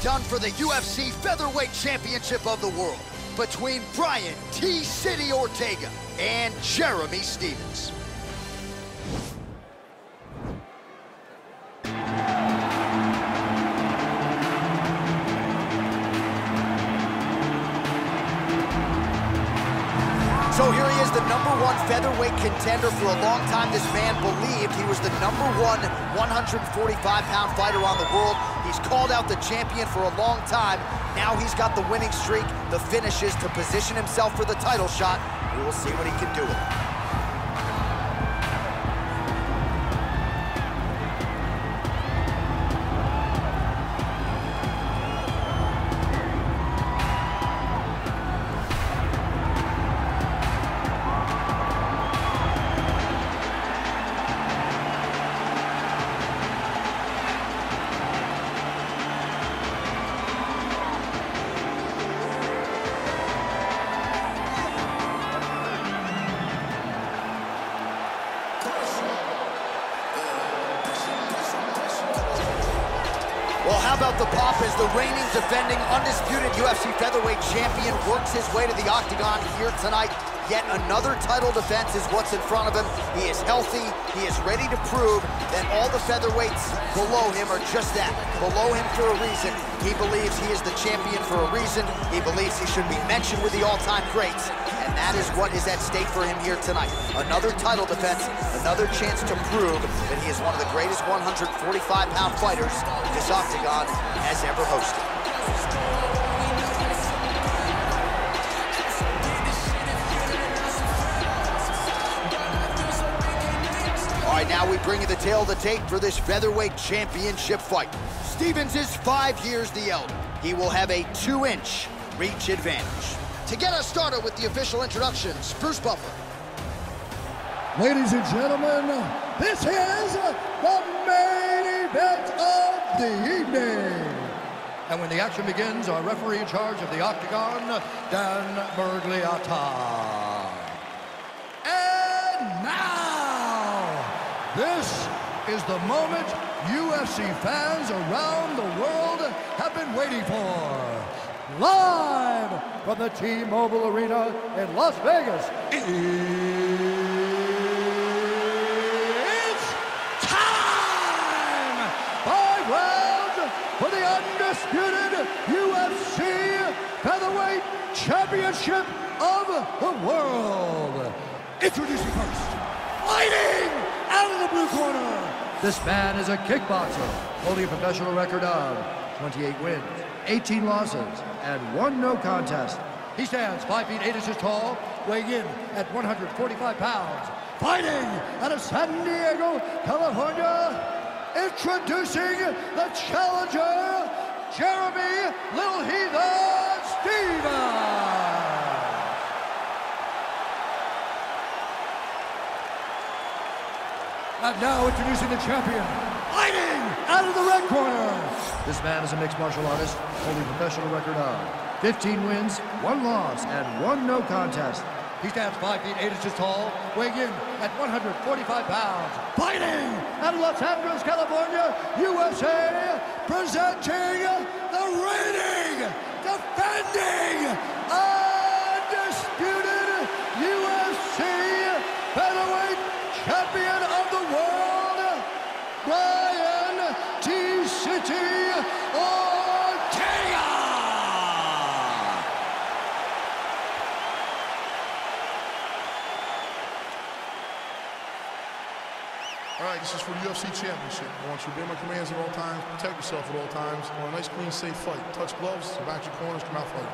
done for the UFC Featherweight Championship of the World between Brian T-City Ortega and Jeremy Stephens. So here he is, the #1 featherweight contender. For a long time, this man believed he was the #1 145-pound fighter on the world. He's called out the champion for a long time. Now he's got the winning streak, the finishes to position himself for the title shot. We will see what he can do with it. Well, how about the pop as the reigning, defending, undisputed UFC featherweight champion works his way to the octagon here tonight. Yet another title defense is what's in front of him. He is healthy. He is ready to prove that all the featherweights below him are just that, below him for a reason. He believes he is the champion for a reason. He believes he should be mentioned with the all-time greats. And that is what is at stake for him here tonight. Another title defense, another chance to prove that he is one of the greatest 145-pound fighters this octagon has ever hosted. All right, now we bring you the tale of the tape for this featherweight championship fight. Stephens is 5 years the elder. He will have a 2-inch reach advantage. To get us started with the official introductions, Bruce Buffer. Ladies and gentlemen, this is the main event of the evening. And when the action begins, our referee in charge of the octagon, Dan Bergliata. And now, this is the moment UFC fans around the world have been waiting for. Live from the T-Mobile Arena in Las Vegas, it's time! 5 rounds for the undisputed UFC Featherweight Championship of the World. Introducing first, fighting out of the blue corner. This man is a kickboxer, holding a professional record of 28 wins, 18 losses, and 1 no contest. He stands 5 feet 8 inches tall, weighing in at 145 pounds. Fighting out of San Diego, California, introducing the challenger, Jeremy Little Heathen Stephens. And now introducing the champion, fighting out of the red corner. This man is a mixed martial artist, holding a professional record of 15 wins, 1 loss, and 1 no contest. He stands 5 feet 8 inches tall, weighing in at 145 pounds. Fighting out of Los Angeles, California, USA, presenting the reigning, defending, undisputed UFC featherweight champion of the world, Brian T-City Ortega! All right, this is for the UFC Championship. I want you to obey my commands at all times, protect yourself at all times. I want a nice, clean, safe fight. Touch gloves, back your corners, come out fighting.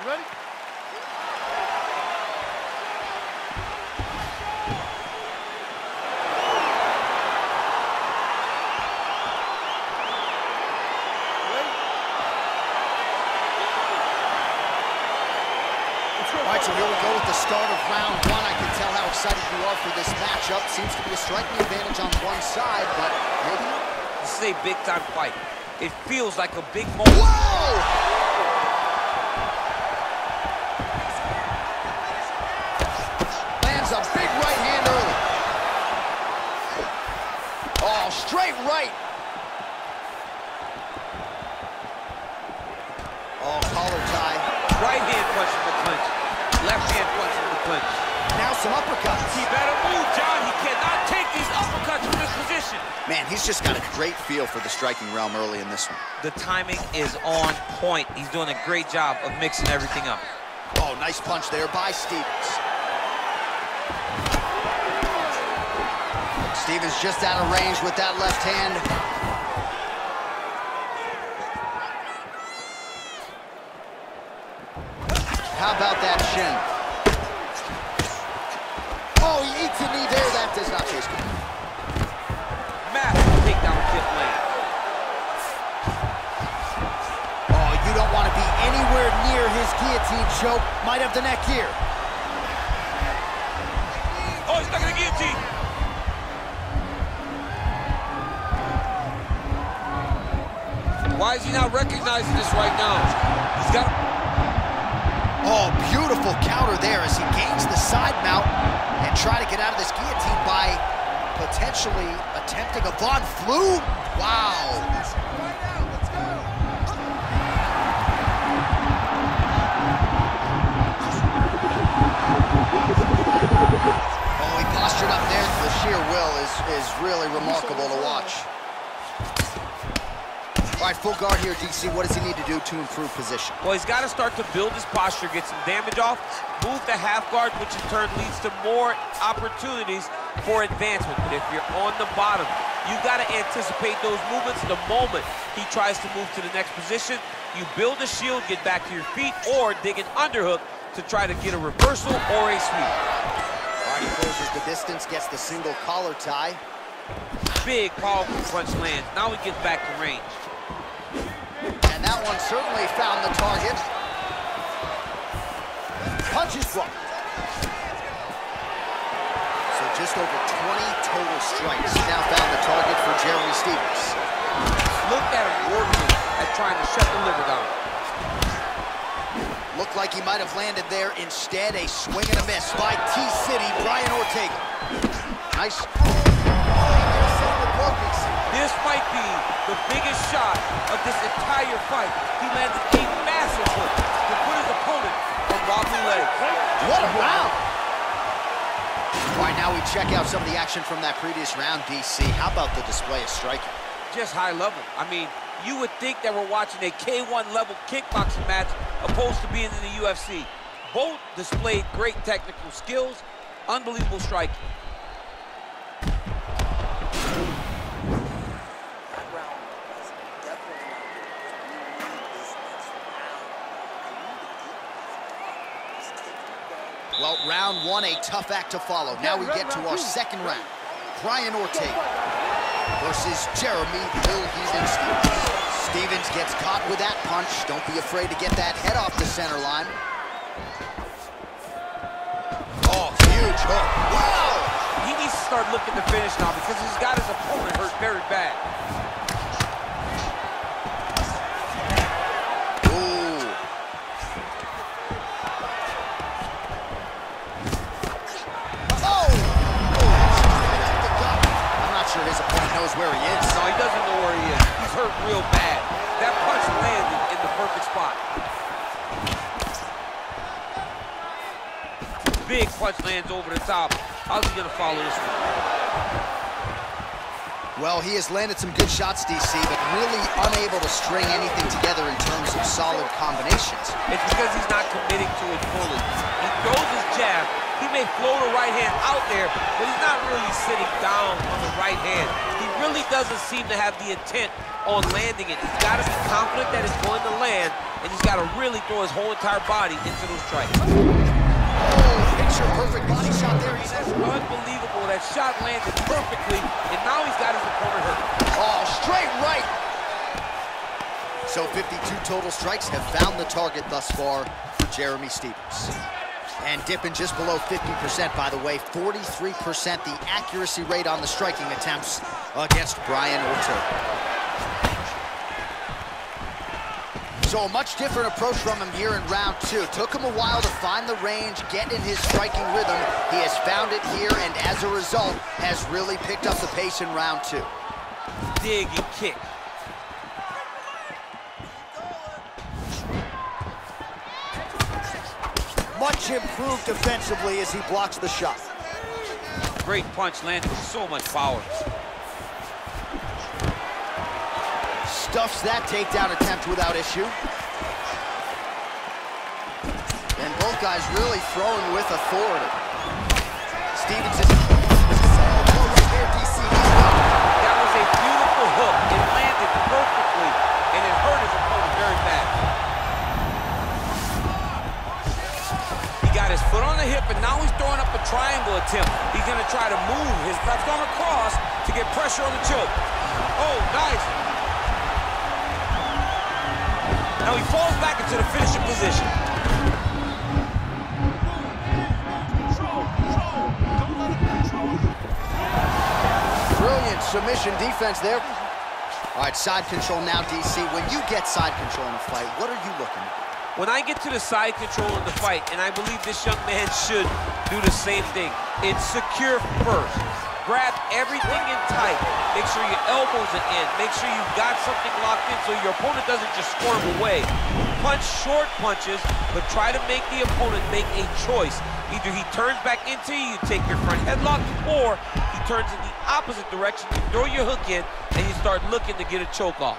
You ready? All right, so here we go with the start of round 1. I can tell how excited you are for this matchup. Seems to be a striking advantage on one side, but maybe not. This is a big-time fight. It feels like a big moment. Whoa! Lands a big right hand early. straight right. Oh, collar tie. Right hand punch in the clinch. Left hand punch in the clinch. Now some uppercuts. He better move, John. He cannot take these uppercuts from this position. Man, he's just got a great feel for the striking realm early in this one. The timing is on point. He's doing a great job of mixing everything up. Oh, nice punch there by Stevens. Stevens just out of range with that left hand. How about that shin? Oh, he eats a knee there. That does not taste good. Massive takedown kick land. Oh, you don't want to be anywhere near his guillotine choke. Might have the neck here. Oh, he's stuck in the guillotine. Why is he not recognizing this right now? He's got... Oh, beautiful counter there as he gains the side mount and try to get out of this guillotine by potentially attempting a Von Flue. Wow. Oh, he postured up there. The sheer will is really remarkable to watch. All right, full guard here, DC. What does he need to do to improve position? Well, he's got to start to build his posture, get some damage off, move to half guard, which in turn leads to more opportunities for advancement. But if you're on the bottom, you've got to anticipate those movements the moment he tries to move to the next position. You build a shield, get back to your feet, or dig an underhook to try to get a reversal or a sweep. All right, he closes the distance, gets the single collar tie. Big, powerful punch lands. Now he gets back to range. And that one certainly found the target. Punches blocked. So just over 20 total strikes now found the target for Jeremy Stevens. Look at him working at trying to shut the liver down. Looked like he might have landed there. Instead, a swing and a miss by T-City, Brian Ortega. Nice. This might be the biggest shot of this entire fight. He landed a massive hook to put his opponent on wobbly legs. What a round! All right, now we check out some of the action from that previous round, DC. How about the display of striking? Just high level. I mean, you would think that we're watching a K1 level kickboxing match opposed to being in the UFC. Both displayed great technical skills, unbelievable striking. Well, round one, a tough act to follow. Now we get to our second round. Brian Ortega versus Jeremy "Bill Heathen" Stevens. Stevens gets caught with that punch. Don't be afraid to get that head off the center line. Oh, huge hook. Wow! He needs to start looking to finish now because he's got his opponent hurt very bad. Where he is. No, he doesn't know where he is. He's hurt real bad. That punch landed in the perfect spot. Big punch lands over the top. How's he gonna follow this one? Well, he has landed some good shots, DC, but really unable to string anything together in terms of solid combinations. It's because he's not committing to it fully. He throws his jab. He may float a right hand out there, but he's not really sitting down on the right hand. He really doesn't seem to have the intent on landing it. He's got to be confident that it's going to land, and he's got to really throw his whole entire body into those strikes. Oh, picture-perfect body shot there. That's unbelievable. That shot landed perfectly, and now he's got his opponent hurt. Oh, straight right. So 52 total strikes have found the target thus far for Jeremy Stevens. And dipping just below 50%, by the way, 43% the accuracy rate on the striking attempts against Brian Ortega. So a much different approach from him here in round two. Took him a while to find the range, get in his striking rhythm. He has found it here, and as a result, has really picked up the pace in round two. dig and kick. Much improved defensively as he blocks the shot. Great punch landed with so much power. Stuffs that takedown attempt without issue. And both guys really throwing with authority. Stevens is elbow right there, DC. That was a beautiful hook. It landed perfectly, and it hurt his opponent very bad. He got his foot on the hip, and now he's throwing up a triangle attempt. He's going to try to move his left arm across to get pressure on the choke. Oh, nice. Now he falls back into the finishing position. Brilliant submission defense there. All right, side control now, DC. When you get side control in a fight, what are you looking at? When I get to the side control in the fight, and I believe this young man should do the same thing, it's secure first. Grab everything in tight. Make sure your elbows are in. Make sure you've got something locked in so your opponent doesn't just squirm away. Punch short punches, but try to make the opponent make a choice. Either he turns back into you, you take your front headlock, or he turns in the opposite direction, you throw your hook in, and you start looking to get a choke off.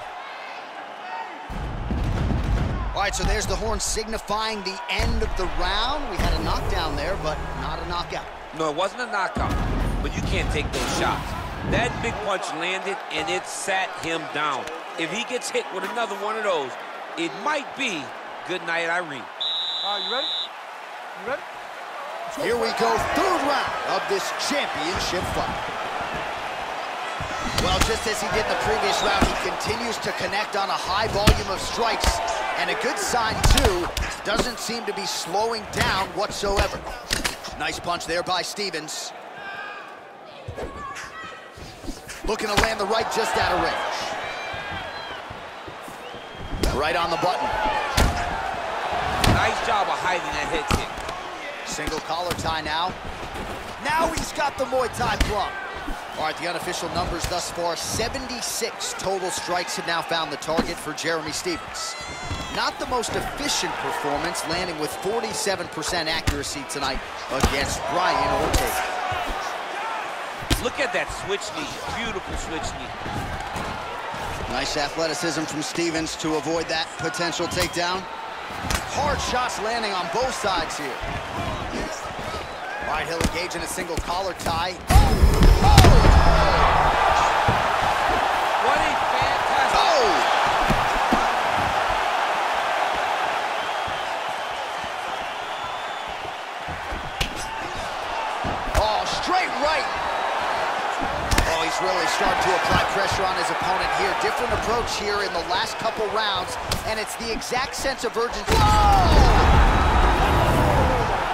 All right, so there's the horn signifying the end of the round. We had a knockdown there, but not a knockout. No, it wasn't a knockout, but you can't take those shots. That big punch landed, and it sat him down. If he gets hit with another one of those, it might be good night, Irene. You ready? You ready? Here we go, third round of this championship fight. Well, just as he did in the previous round, he continues to connect on a high volume of strikes. And a good sign, too, doesn't seem to be slowing down whatsoever. Nice punch there by Stevens. Looking to land the right just out of range. Right on the button. Nice job of hiding that head kick. Single collar tie now. Now he's got the Muay Thai plum. All right, the unofficial numbers thus far, 76 total strikes have now found the target for Jeremy Stevens. Not the most efficient performance, landing with 47% accuracy tonight against Brian Ortega. Look at that switch knee, beautiful switch knee. Nice athleticism from Stevens to avoid that potential takedown. Hard shots landing on both sides here. All right, he'll engage in a single collar tie. What a fantastic... Oh, straight right. Oh, he's really starting to apply pressure on his opponent here. Different approach here in the last couple rounds, and it's the exact sense of urgency. Whoa!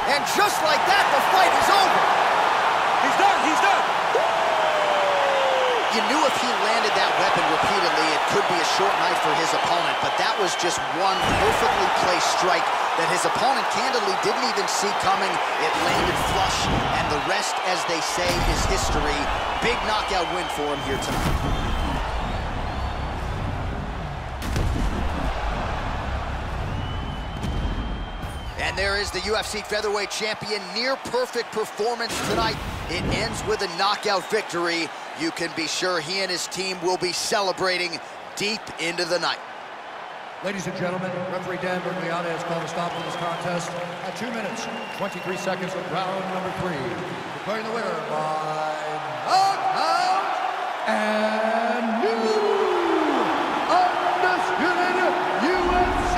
And just like that, the fight is over. He's done, he's done. You knew if he landed that weapon repeatedly, it could be a short night for his opponent, but that was just one perfectly placed strike that his opponent candidly didn't even see coming. It landed flush, and the rest, as they say, is history. Big knockout win for him here tonight. And there is the UFC featherweight champion. Near perfect performance tonight. It ends with a knockout victory. You can be sure he and his team will be celebrating deep into the night. Ladies and gentlemen, referee Dan Bergliata has called a stop on this contest at 2 minutes, 23 seconds of round number 3. Declaring the winner by knockout and new undisputed UFC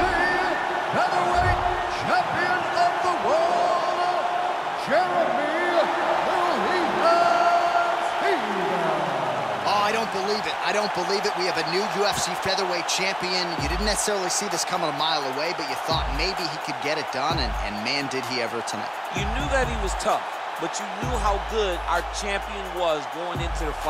featherweight champion of the world, Jeremy I don't believe it. We have a new UFC featherweight champion. You didn't necessarily see this coming a mile away, but you thought maybe he could get it done, and man, did he ever tonight. You knew that he was tough, but you knew how good our champion was going into the fight.